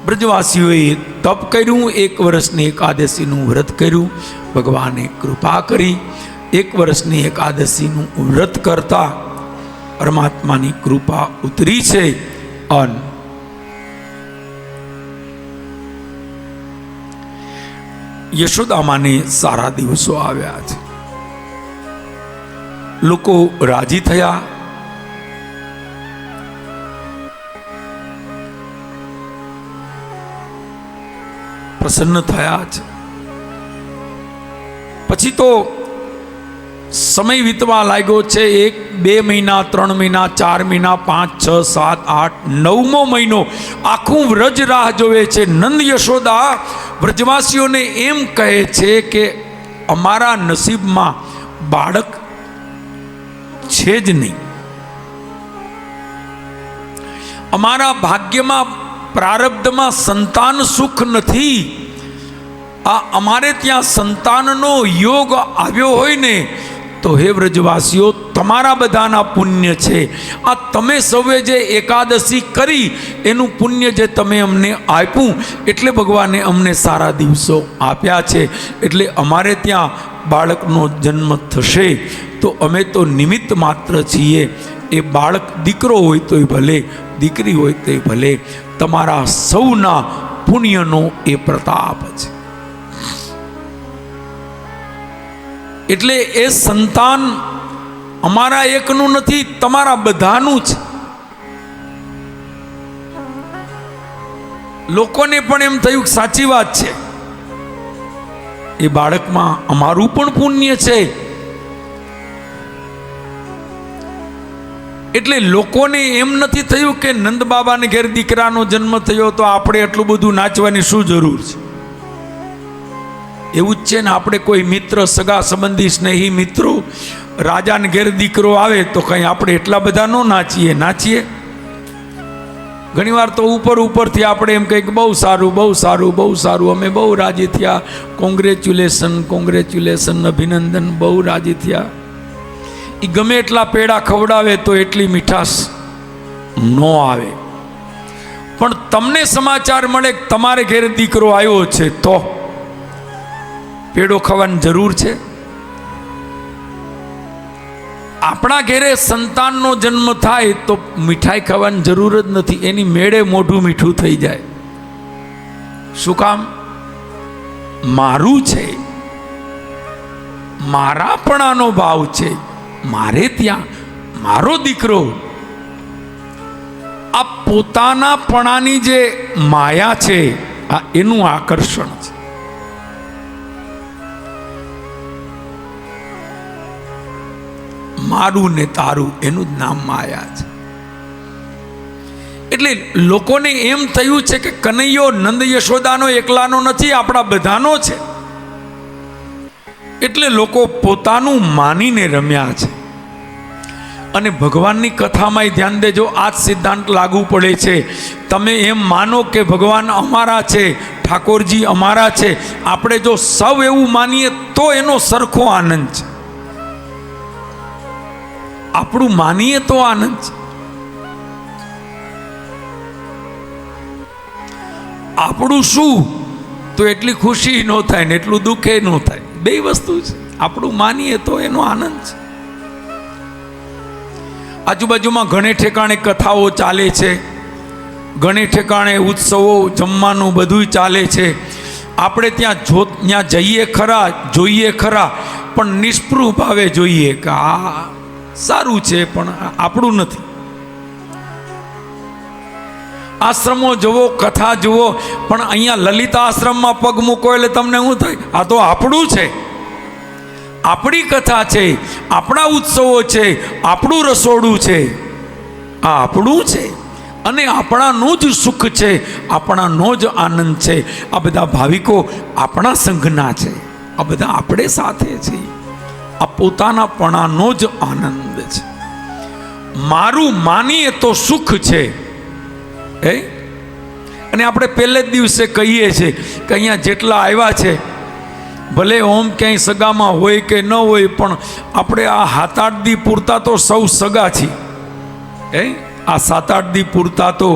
બ્રજવાસીઓએ તપ કર્યું, 1 વર્ષની એકાદશીનું વ્રત કર્યું. ભગવાને કૃપા કરી 1 વર્ષની એકાદશીનું વ્રત કરતા પરમાત્માની કૃપા ઉતરી છે. અને યશોદામાને સારા દિવસો આવ્યા છે. લોકો રાજી થયા. પ્રસન્ન થયા છે. પછી તો સમય વીતવા લાગ્યો છે. 1 2 મહિના, 3 મહિના, 4 મહિના, 5 6 7 8 9મો મહિનો આખું વ્રજ રાહ જોવે છે. નંદ યશોદા વ્રજવાસીઓને એમ કહે છે કે અમારા નસીબમાં બાળક છે જ નહીં, અમારા ભાગ્યમાં પ્રારબ્ધમાં સંતાન સુખ નથી. આ અમારે ત્યાં સંતાનનો યોગ આવ્યો હોય ને તો હે વ્રજવાસીઓ, તમારા બધાના પુણ્ય છે. આ તમે સૌએ જે એકાદશી કરી એનું પુણ્ય જે તમે અમને આપ્યું એટલે ભગવાને અમને સારા દિવસો આપ્યા છે. એટલે અમારે ત્યાં બાળકનો જન્મ થશે તો અમે તો નિમિત્ત માત્ર છીએ. એ બાળક દીકરો હોય તોય ભલે, દીકરી હોય તોય ભલે, તમારા સૌના પુણ્યનો એ પ્રતાપ છે. એટલે એ સંતાન અમારા એકનું નથી, તમારા બધાનું છે. લોકોને પણ એમ થયું સાચી વાત છે, એ બાળકમાં અમારું પણ પુણ્ય છે. એટલે લોકોને એમ નથી થયું કે નંદ બાબાને ઘેર દીકરાનો જન્મ થયો તો આપણે એટલું બધું નાચવાની શું જરૂર છે. એવું જ છે ને, આપણે કોઈ મિત્ર, સગા સંબંધી, સ્નેહી મિત્રો રાજાને ઘેર દીકરો આવે તો કંઈ આપણે એટલા બધા ન નાચીએ. ઘણીવાર તો ઉપરથી આપણે એમ કહીએ કે બહુ સારું, બહુ સારું, બહુ સારું, અમે બહુ રાજી થયા, કોંગ્રેચ્યુલેશન, અભિનંદન, બહુ રાજી થયા. એ ગમે એટલા પેડા ખવડાવે તો એટલી મીઠાશ ન આવે. પણ તમને સમાચાર મળે કે તમારે ઘેર દીકરો આવ્યો છે તો પેડો ખાવાની જરૂર છે? આપણા ઘેરે સંતાનનો જન્મ થાય તો મીઠાઈ ખાવાની જરૂર જ નથી, એની મેળે મોઢું મીઠું થઈ જાય. શું કામ? મારું છે, મારાપણાનો ભાવ છે. મારે ત્યાં મારો દીકરો, આ પોતાનાપણાની જે માયા છે આ એનું આકર્ષણ છે. મારું ને તારું એનું જ નામ માયા છે. એટલે લોકોને એમ થયું છે કે કનૈયો નંદ યશોદાનો એકલાનો નથી, આપણા બધાનો છે. એટલે લોકો પોતાનું માનીને રમ્યા છે. અને ભગવાનની કથામાં ધ્યાન દેજો, આ જ સિદ્ધાંત લાગુ પડે છે. તમે એમ માનો કે ભગવાન અમારા છે, ઠાકોરજી અમારા છે. આપણે જો સૌ એવું માનીએ તો એનો સરખો આનંદ છે. આપણું માનીએ તો આનંદ છે, આપણું શું તો એટલી ખુશી ન થાય ને એટલું દુઃખે ન થાય. બે વસ્તુ છે. આપણું માનીએ તો એનો આનંદ છે. આજુબાજુમાં ઘણે ઠેકાણે કથાઓ ચાલે છે, ઘણે ઠેકાણે ઉત્સવો, જમવાનું બધું ચાલે છે. આપણે ત્યાં જઈએ ખરા, જોઈએ ખરા, પણ નિષ્પૃહ ભાવે જોઈએ કે આ સારું છે પણ આપણું નથી. આશ્રમો જુઓ, કથા જુઓ, પણ અહીંયા લલિતા આશ્રમમાં પગ મૂકો એટલે તમને શું થાય? આ તો આપણું છે, આપણી કથા છે, આપણા ઉત્સવો છે, આપણું રસોડું છે, આ આપણું છે અને આપણાનું જ સુખ છે, આપણાનો જ આનંદ છે. આ બધા ભાવિકો આપણા સંઘના છે, આ બધા આપણે સાથે છે. આ પોતાનાપણાનો જ આનંદ છે. મારું માનીએ તો સુખ છે. અને આપણે પહેલે જ દિવસે કહીએ છીએ કે અહીંયા જેટલા આવ્યા છે, ભલે ઓમ ક્યાંય સગામાં હોય કે ન હોય, પણ આપણે આ 7-8 દી પૂરતા તો સૌ સગા છીએ. આ 7-8 દી પૂરતા તો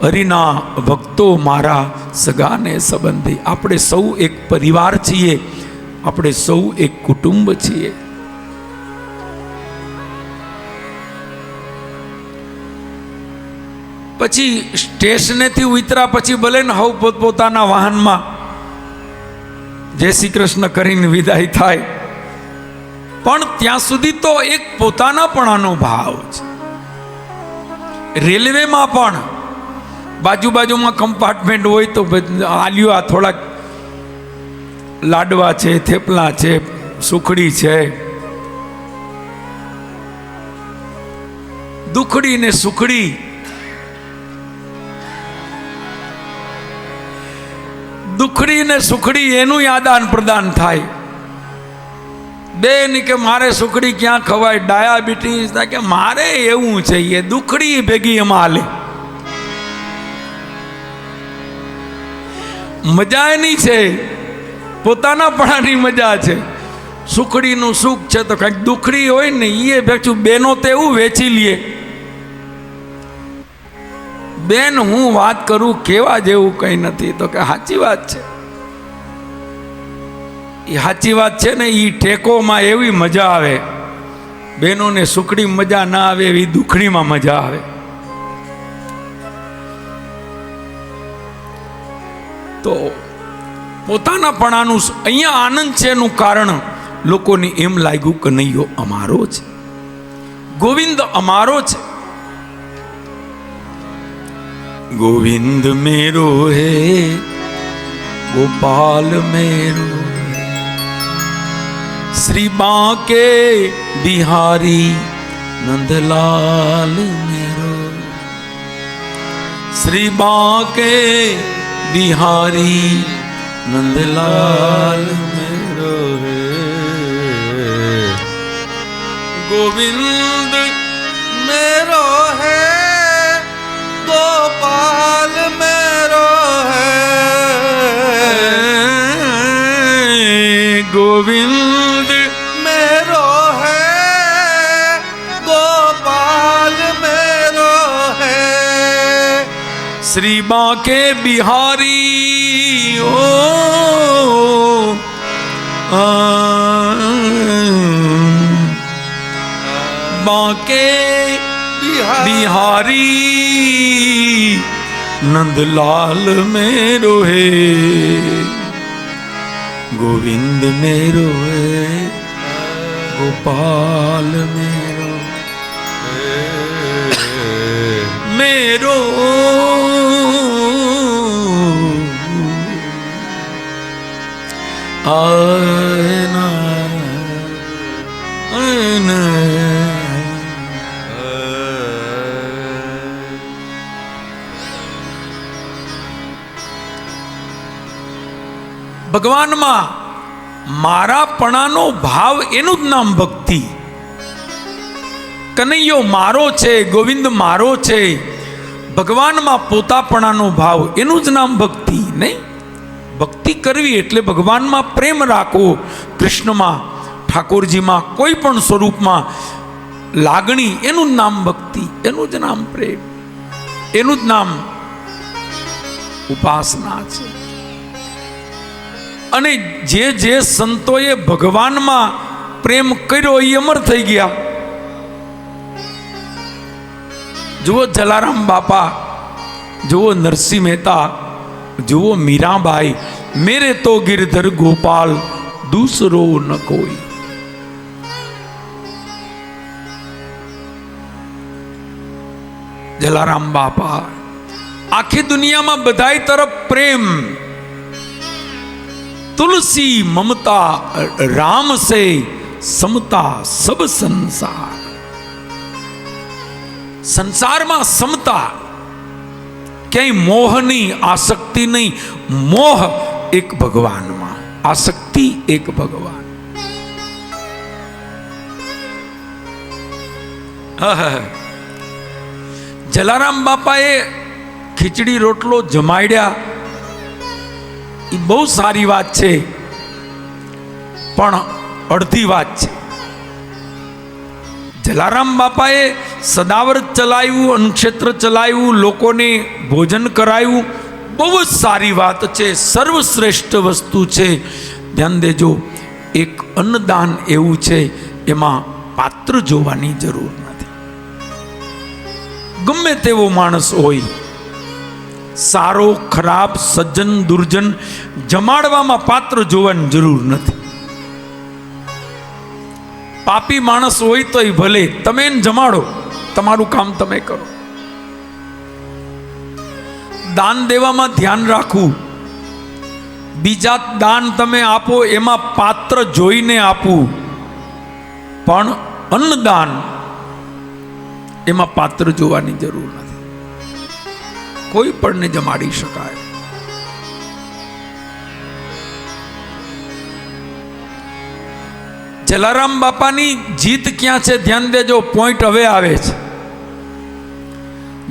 હરિના ભક્તો મારા સગાને સંબંધી. આપણે સૌ એક પરિવાર છીએ, આપણે સૌ એક કુટુંબ છીએ. પછી સ્ટેશનેથી ઉતર્યા પછી ભલે ને હવ પોતપોતાના વાહનમાં જય શ્રી કૃષ્ણ કરીને વિદાય થાય, પણ ત્યાં સુધી તો એક પોતાનાપણાનો ભાવ છે. રેલવેમાં પણ બાજુમાં કમ્પાર્ટમેન્ટ હોય તો આલ્યો આ થોડાક લાડવા છે, થેપલા છે, સુખડી છે, દુખડી ને સુખડી. દુખડી ને સુખડી એનું આદાન પ્રદાન થાય. બેન કે મારે સુખડી ક્યાં ખવાય, ડાયાબિટીસ, કે મારે એવું છે એ દુખડી ભેગી એમાં હાલે. મજા એની છે, પોતાનાપણાની મજા છે. સુખડીનું સુખ છે તો કંઈક દુખડી હોય ને એ ભેગું બેનો તો એવું વેચી લે. બેન હું વાત કરું કેવા જેવું કંઈ નથી, તો કે સાચી વાત છે. એ સાચી વાત છે ને, એ ટેકોમાં એવી મજા આવે. બહેનોને સુખડી મજા ના આવે એવી દુખડીમાં મજા આવે. તો પોતાનાપણાનું અહીંયા આનંદ છે એનું કારણ લોકોને એમ લાગ્યું કે કનૈયો અમારો છે, ગોવિંદ અમારો છે. गोविंद मेरो है, गोपाल मेरो है, श्री बांके बिहारी नंदलाल मेरो, श्री बांके बिहारी नंदलाल मेरो है. गोविंद मेरो है, गोपाल मेरो है, गोविंद मेरो है, गोपाल मेरो है, श्री बांके बिहारी ओ बांके बिहारी नंदलाल मेरो है, गोविंद मेरो है, गोपाल मेरो मेरो आना आना. ભગવાનમાં મારાપણાનો ભાવ એનું જ નામ ભક્તિ. કનૈયો મારો છે, ગોવિંદ મારો છે, ભગવાનમાં પોતાપણાનો ભાવ એનું જ નામ ભક્તિ. નહીં, ભક્તિ કરવી એટલે ભગવાનમાં પ્રેમ રાખવો. કૃષ્ણમાં, ઠાકોરજીમાં, કોઈ પણ સ્વરૂપમાં લાગણી, એનું જ નામ ભક્તિ, એનું જ નામ પ્રેમ, એનું જ નામ ઉપાસના છે. અને જે જે સંતોએ ભગવાનમાં પ્રેમ કર્યો એ અમર થઈ ગયા. જુઓ જલારામ બાપા, જુઓ નરસિંહ મહેતા, જુઓ મીરાબાઈ, મેરે તો गिरधर गोपाल दूसरो न कोई. જલારામ બાપા આખી દુનિયામાં બધાય તરફ પ્રેમ. तुलसी ममता राम से समता सब संसार. संसार में समता, क्याय मोह नहीं, आसक्ति नहीं. मोह एक भगवान में, आसक्ति एक भगवान. जलाराम बापाए खीचड़ी रोटलो जमाड्या, એ બહુ સારી વાત છે, પણ અડધી વાત છે. જલારામ બાપાએ સદાવ્રત ચલાવ્યું, અન્નક્ષેત્ર ચલાવ્યું, લોકોને ભોજન કરાયું, બહુ જ સારી વાત છે, સર્વશ્રેષ્ઠ વસ્તુ છે. ધ્યાન દેજો, એક અન્નદાન એવું છે એમાં પાત્ર જોવાની જરૂર નથી. ગમે તેવો માણસ હોય, સારો ખરાબ, સજ્જન દુર્જન, જમાડવામાં પાત્ર જોવાની જરૂર નથી. પાપી માણસ હોય તોય ભલે તમે એને જમાડો, તમારું કામ તમે કરો. દાન દેવામાં ધ્યાન રાખવું, બીજા દાન તમે આપો એમાં પાત્ર જોઈને આપવું, પણ અન્નદાન એમાં પાત્ર જોવાની જરૂર નથી. કોઈ પણને જમાડી શકાય. જલારામ બાપાની જીત ક્યાં છે? ધ્યાન દેજો, પોઈન્ટ હવે આવે છે.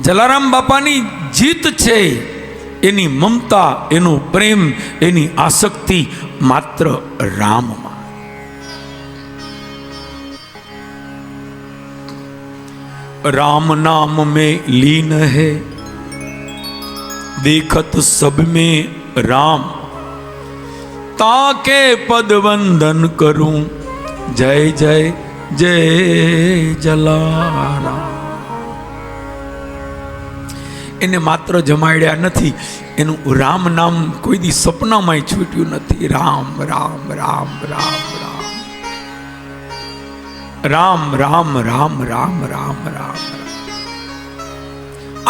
જલારામ બાપાની જીત છે એની મમતા, એનો પ્રેમ, એની આસક્તિ માત્ર રામમાં. राम नाम में लीन है, देखत सब में राम, ताके पद वंदन करूं, जय जय जय जलाराम. એને માત્ર જમાડ્યા નથી, એનું રામ નામ કોઈ દી સપનામાં છૂટ્યું નથી. રામ રામ રામ રામ રામ રામ રામ રામ રામ રામ.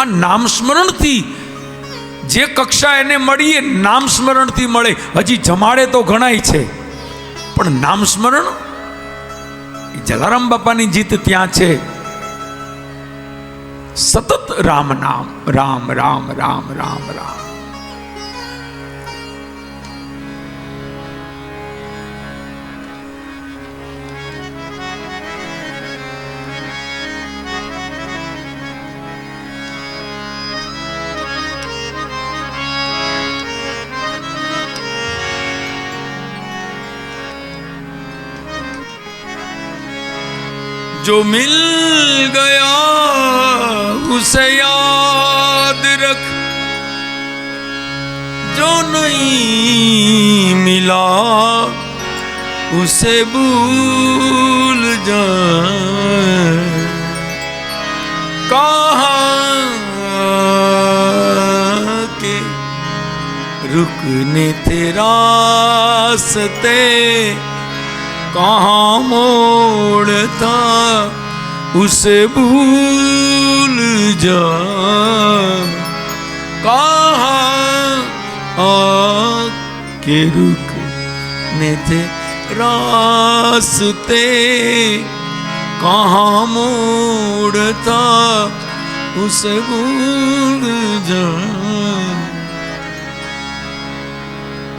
આ નામ સ્મરણથી જે કક્ષા એને મળી એ નામ સ્મરણથી મળે. હજી જમાડે તો ઘણાય છે, પણ નામ સ્મરણ, જલારામ બાપાની જીત ત્યાં છે. સતત રામ નામ, રામ રામ રામ રામ રામ. जो मिल गया उसे याद रख, जो नहीं मिला उसे भूल जा. कहाँ के रुकने तेरा रास्ते, कहाँ मोड़ता उसे भूल जा. कहाँ आके रुकने थे रास्ते, कहाँ मोड़ता उसे भूल जा.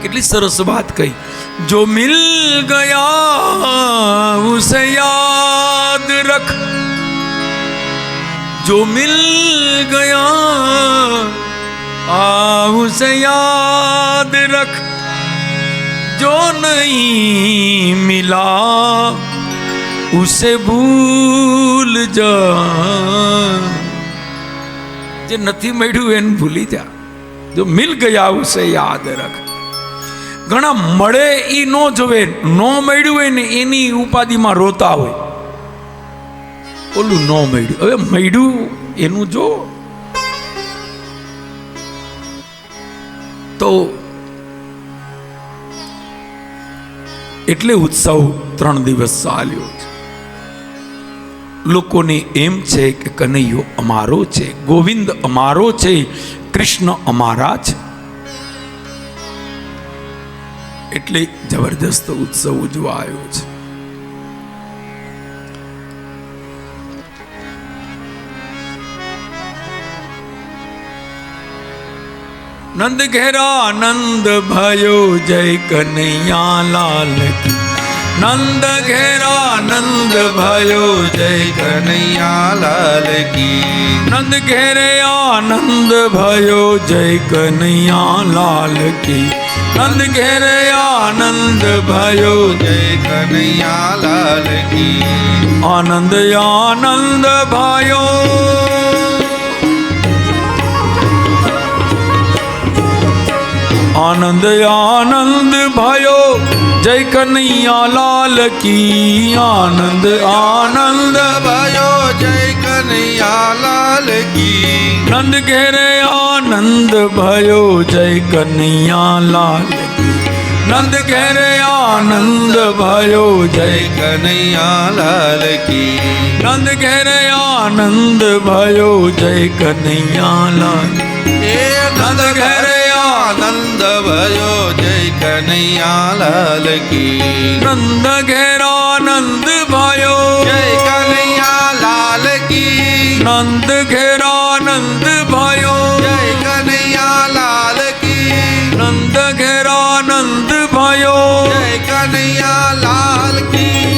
કેટલી સરસ વાત કહી. जो मिल गया उसे याद रख, जो मिल गया उसे याद रख, जो नहीं मिला उसे भूल जा. जे નથી મળ્યું એને ભૂલી જા. जो मिल गया उसे याद रख. ઘણા મળે એ ન જોવે, ન મળ્યું હોય ને એની ઉપાધિમાં રોતા હોય. ઓલું ન મળ્યું, હવે મળ્યું એનું જો. તો એટલે ઉત્સવ 3 દિવસ ચાલ્યો છે. લોકોને એમ છે કે કનૈયો અમારો છે, ગોવિંદ અમારો છે, કૃષ્ણ અમારા છે. એટલે જબરદસ્ત ઉત્સવ ઉજવાયો છે. નંદ ઘેરા આનંદ ભયો, જય કનૈયા લાલ કી. નંદ ઘેરા આનંદ ભયો, જય કનૈયા લાલ કી. નંદ ઘેરે આનંદ ભયો, જય કનૈયા લાલ કી. નંદ ઘેરે આનંદ ભયો, જય કનૈયા લાલ કી. આનંદ આનંદ ભયો. આનંદ આનંદ ભયો, જય કનૈયા લાલ કી. આનંદ આનંદ ભયો, જય કનૈયા લાલ કી. નંદ ઘેરે આનંદ ભયો, જય કનૈયા લાલ કી. નંદ ઘેરે આનંદ ભયો, જય કનૈયા લાલ કી. નંદ ઘેરે આનંદ ભયો, જય કનૈયા લાલ. એ નંદ ઘરે આનંદ ભયો, જય કનૈયા લાલ કી. નંદ ઘેર આનંદ ભયો, જય કનૈયા લાલ કી. નંદ ઘેર આનંદ ભયો, જય કનૈયા લાલ કી. નંદ ઘેર આનંદ ભયો. જય કનૈયા લાલ કી.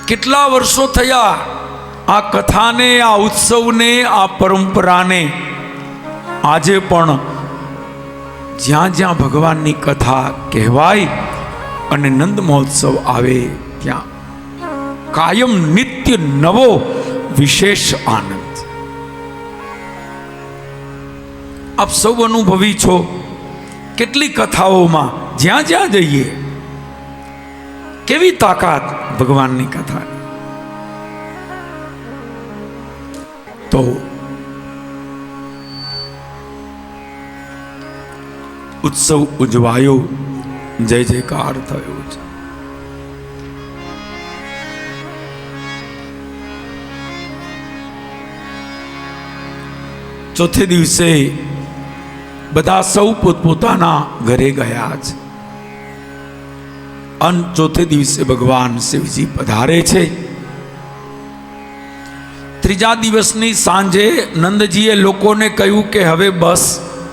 કેટલા વર્ષો થયા આ કથાને, આ ઉત્સવને, આ પરંપરાને. આજે પણ જ્યાં જ્યાં ભગવાનની કથા કહેવાય અને નંદ મહોત્સવ આવે ત્યાં કાયમ નિત્ય નવો વિશેષ આનંદ. આપ સૌ અનુભવી છો. કેટલી કથાઓમાં જ્યાં જ્યાં જઈએ કેવી તાકાત ભગવાનની કથા. તો ઉત્સવ ઉજવાયો, જય જયકાર થયો છે. ચોથે દિવસે બધા સૌ પોતપોતાના ઘરે ગયા છે. અને ચોથે દિવસે ભગવાન શિવજી પધારે છે. ત્રીજા દિવસની સાંજે નંદજીએ લોકોને કહ્યું કે હવે બસ,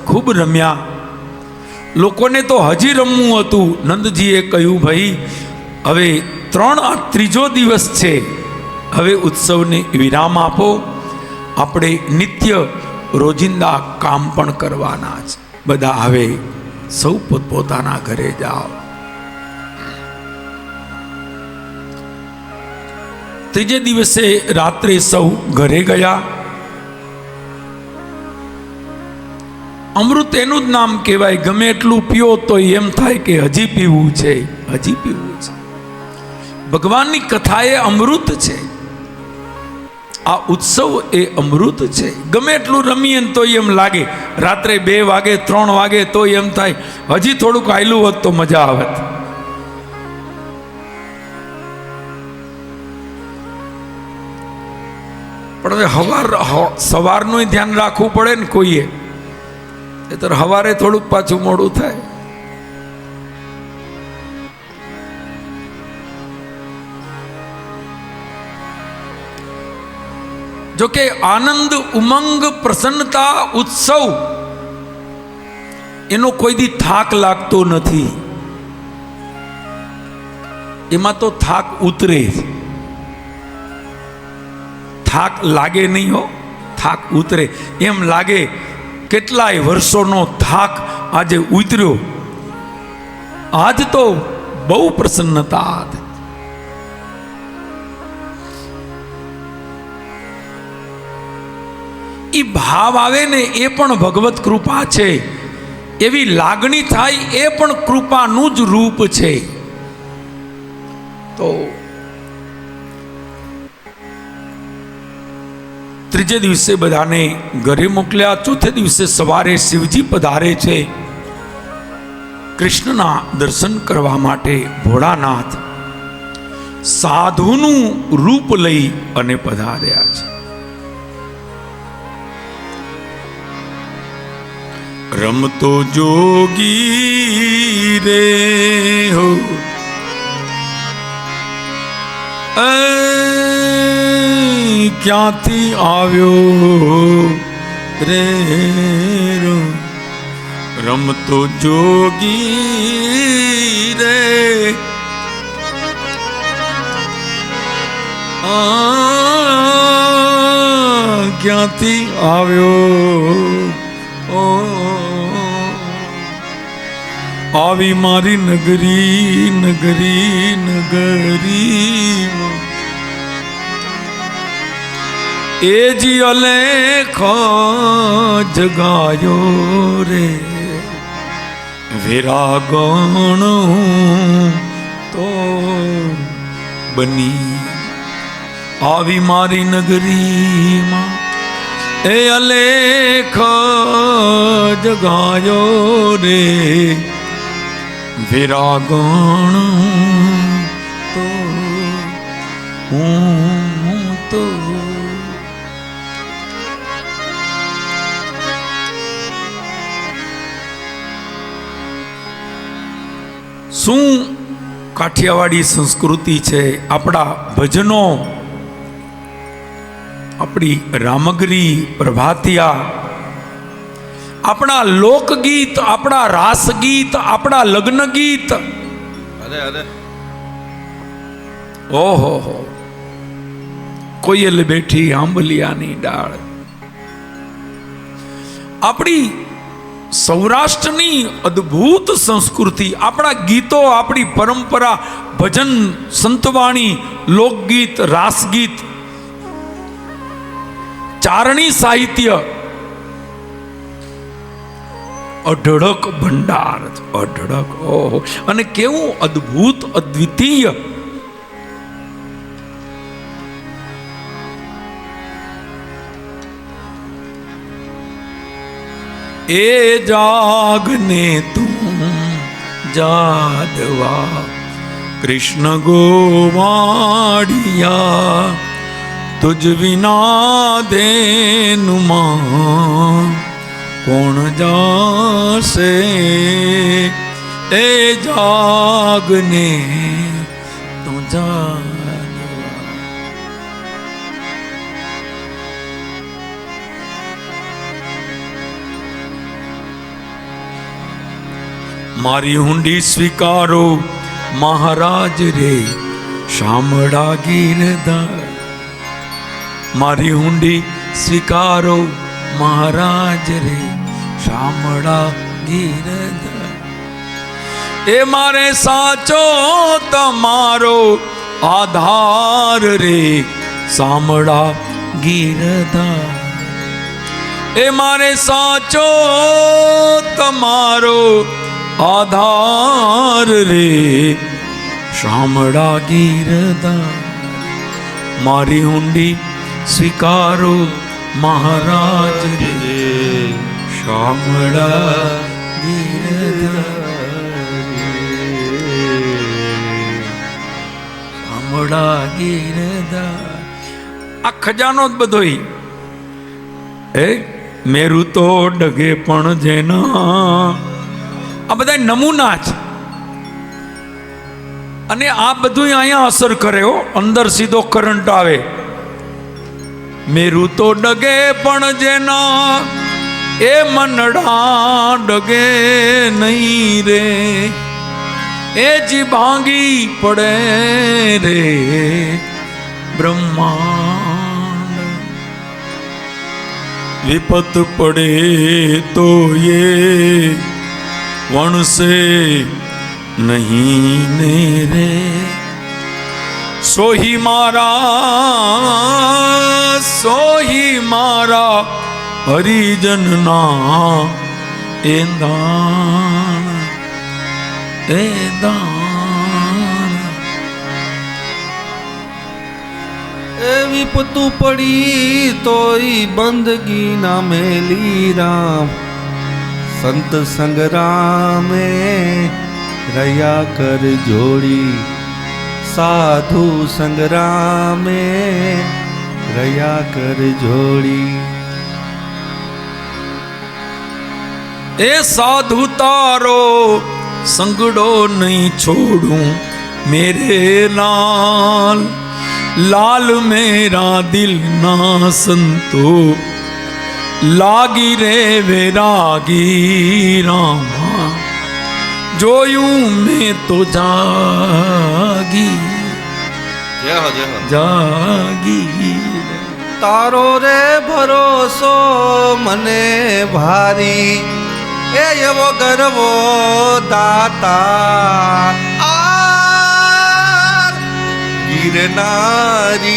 ખૂબ રમ્યા. લોકોને તો હજી રમવું હતું. નંદજીએ કહ્યું ભાઈ હવે ત્રીજો દિવસ છે, હવે ઉત્સવને વિરામ આપો. આપણે નિત્ય રોજિંદા કામ પણ કરવાના છે. બધા હવે સૌ પોતપોતાના ઘરે જાઓ. ત્રીજે દિવસે રાત્રે સૌ ઘરે ગયા. અમૃત એનું જ નામ કહેવાય. ગમે એટલું પીઓ તો એમ થાય કે હજી પીવું છે, હજી પીવું છે. ભગવાનની કથા એ અમૃત છે. આ ઉત્સવ એ અમૃત છે. ગમે એટલું રમીએ તો એમ લાગે. રાત્રે 2 વાગે 3 વાગે તો એમ થાય હજી થોડુંક આયલું હોત તો મજા આવત. પણ હવે સવારનું ધ્યાન રાખવું પડે ને કોઈએ. એ તો સવારે થોડુંક પાછું મોડું થાય. જોકે આનંદ, ઉમંગ, પ્રસન્નતા, ઉત્સવ એનો કોઈ દી થાક લાગતો નથી. એમાં તો થાક ઉતરે. થાક લાગે નહીં હો, થાક ઉતરે. એમ લાગે કેટલાય વર્ષોનો થાક આજે ઉતર્યો. આજ તો બહુ પ્રસન્નતા. એ ભાવ આવે ને એ પણ ભગવત કૃપા છે. એવી લાગણી થાય એ પણ કૃપાનું જ રૂપ છે. તો ત્રીજે દિવસે બધાને ઘરે મોકલ્યા. ચોથે દિવસે સવારે શિવજી પધારે છે કૃષ્ણના દર્શન કરવા માટે. ભોળાનાથ સાધુનું રૂપ લઈ અને પધાર્યા છે. રમતો જોગી રે હો, ક્યાંથી આવ્યો રે રો. રમતો જોગી રે ક્યાંથી આવ્યો. આવી મારી નગરી નગરી નગરી એ જી અલેખ જગાયો રે વિરાગણ તો બની આવી મારી નગરીમાં એ અલેખ જગાયો રે વિરાગણ તો હું તો શું કાઠિયાવાડી સંસ્કૃતિ છે, આપણા ભજનો, આપણી રામગરી પ્રભાતિયા, આપણા લોકગીત, આપણા રાસગીત, આપણા લગ્ન ગીત, ઓહો કોયલ બેઠી આંબલિયાની ડાળ, આપણી સૌરાષ્ટ્રની અદ્ભુત સંસ્કૃતિ, આપણા ગીતો, આપણી પરંપરા, ભજન, સંતવાણી, લોકગીત, રાસગીત, ચારણી સાહિત્ય, અઢળક ભંડાર, અઢળક, ઓહો, અને કેવું અદ્ભુત, અદ્વિતીય. એ જાગને તું જાદવા કૃષ્ણ ગોવાડિયા તુજ વિના દેનુમાં કોણ જાશે. એ જાગને તું જાદવા. મારી હુંડી સ્વીકારો મહારાજ રે શામળા ગીરધાર. મારી હુંડી સ્વીકારો મહારાજ રે શામળા ગીરધાર. એ મારે સાચો તમારો આધાર રે શામળા ગીરધાર. એ મારે સાચો તમારો આધાર રે શામળા ગીરધાર. મારી હુંડી સ્વીકારો મહારાજ રે શામળા ગીરધાર. શામળા ગીરધાર. આ ખજાનો જ બધોય એ મેરું તો ડગે પણ જેના, આ બધા નમૂના છે. અને આ બધું અહીંયા અસર કરે હો, અંદર સીધો કરંટ આવે. મેરું તો ડગે પણ જેના એ મનડા ડગે નહીં રે. એ જી ભાંગી પડે રે બ્રહ્માંડ. વિપત પડે તો એ વણસે નહીં ને રે. સોહી મારા હરિજનના એ દાન એ દાન. એ વિપતું પડી તોય બંદગી ના મેલી રામ. સંત સંગ્રામે રહ્યા કર જોડી. સાધુ સંગ્રામે રહ્યા કર જોડી. એ સાધુ તારો સંગડો નહીં છોડું મેરે લાલ. લાલ મેરા દિલ ના સંતો લાગી રે વેરાગી રામા. જોયું મેં તો જાગી જાગી. તારો રે ભરોસો મને ભારી. એ એવો ગરવો દાતા આ ગિરનારી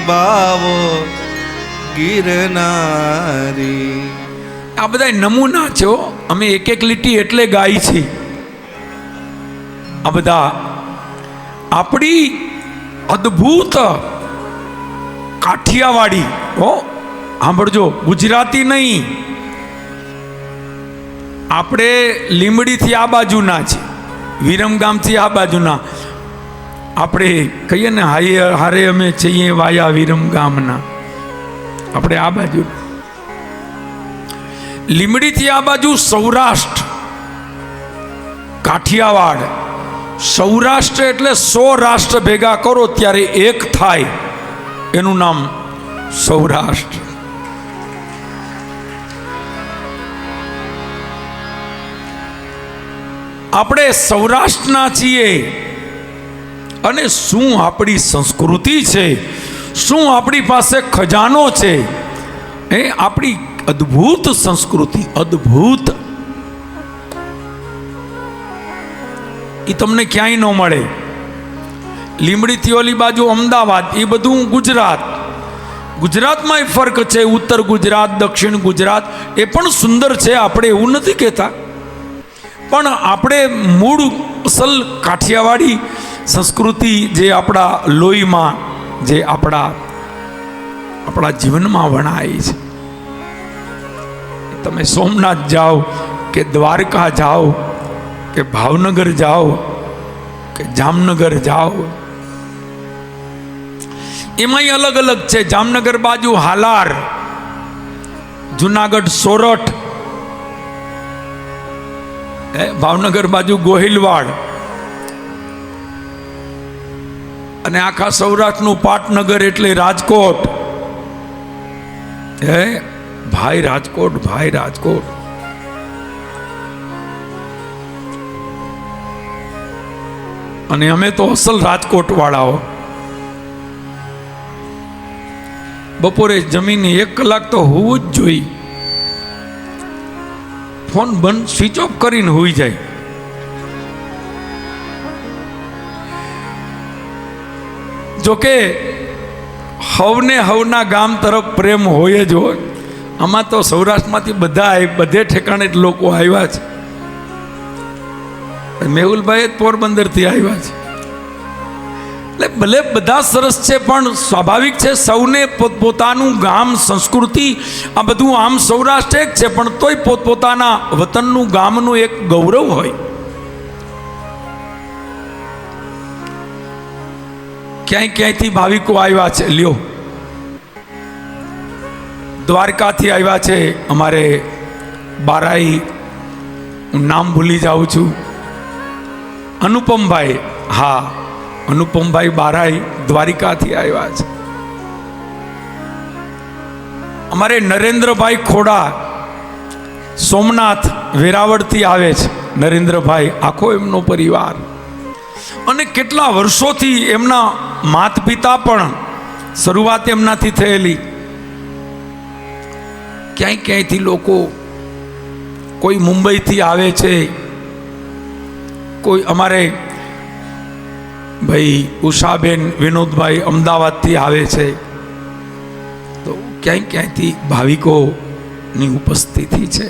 બાવો ગિરનારી. આ બધા નમૂના છે હો. અમે એક એક લીટી એટલે ગાઈ છે. આ બધા આપણી અદ્ભુત કાઠિયાવાડી હો. સાંભળજો, ગુજરાતી નહીં. આપણે લીંબડીથી આ બાજુના છે, વિરમગામથી આ બાજુના. આપણે કહીએ ને હારે અમે છીએ વાયા વિરમગામના. આપણે આ બાજુ લીંબડીથી આ બાજુ સૌરાષ્ટ્ર, કાઠિયાવાડ. સૌરાષ્ટ્ર એટલે 100 રાષ્ટ્ર ભેગા કરો ત્યારે એક થાય, એનું નામ સૌરાષ્ટ્ર. આપણે સૌરાષ્ટ્રના છીએ. અને શું આપણી સંસ્કૃતિ છે, શું આપણી પાસે ખજાનો છે. એ આપણી અદ્ભુત સંસ્કૃતિ, અદ્ભુત. એ તમને ક્યાંય ન મળે. લીંબડીથી ઓલી બાજુ અમદાવાદ, એ બધું ગુજરાત. ગુજરાતમાં એ ફર્ક છે. ઉત્તર ગુજરાત, દક્ષિણ ગુજરાત એ પણ સુંદર છે, આપણે એવું નથી કહેતા. પણ આપણે મૂળ અસલ કાઠિયાવાડી સંસ્કૃતિ જે આપણા લોહીમાં, જે આપણા જીવનમાં વણાય છે. તમે સોમનાથ જાઓ કે દ્વારકા જાઓ કે ભાવનગર જાઓ કે જામનગર જાઓ, એમાંય અલગ અલગ છે. જામનગર બાજુ હાલાર, જુનાગઢ સોરઠ, ભાવનગર બાજુ ગોહિલવાડ, અને આખા સૌરાષ્ટ્રનું પાટનગર એટલે રાજકોટ. ભાઈ રાજકોટ, ભાઈ રાજકોટ. અને અમે તો અસલ રાજકોટ વાળાઓ. બપોરે જમીને 1 કલાક તો હોવું જ જોઈએ. ફોન બંધ, સ્વિચ ઓફ કરીને હોઈ જાય. જોકે હવના ગામ તરફ પ્રેમ હોય જ હોય. આમાં તો સૌરાષ્ટ્રમાંથી બધા બધે ઠેકાણે જ લોકો આવ્યા છે. મેહુલભાઈ પોરબંદરથી આવ્યા છે. એટલે ભલે બધા સરસ છે, પણ સ્વાભાવિક છે સૌને પોતપોતાનું ગામ, સંસ્કૃતિ, આ બધું. આમ સૌરાષ્ટ્ર એક છે, પણ તોય પોતપોતાના વતનનું, ગામનું એક ગૌરવ હોય. ક્યાંયથી ભાવિકો આવ્યા છે. લ્યો, દ્વારકાથી આવ્યા છે અમારે બારાઈ, હું નામ ભૂલી જાઉં છું, અનુપમભાઈ. હા, અનુપમભાઈ બારાઈ દ્વારિકાથી આવ્યા છે. અમારે નરેન્દ્રભાઈ ખોડા સોમનાથ વેરાવળથી આવે છે. નરેન્દ્રભાઈ, આખો એમનો પરિવાર. અને કેટલા વર્ષોથી એમના માત પિતા પણ શરૂઆત એમનાથી થયેલી. ક્યાંયથી લોકો, કોઈ મુંબઈથી આવે છે, કોઈ અમારે ભાઈ ઉષાબેન, વિનોદભાઈ અમદાવાદથી આવે છે. તો ક્યાંયથી ભાવિકોની ઉપસ્થિતિ છે.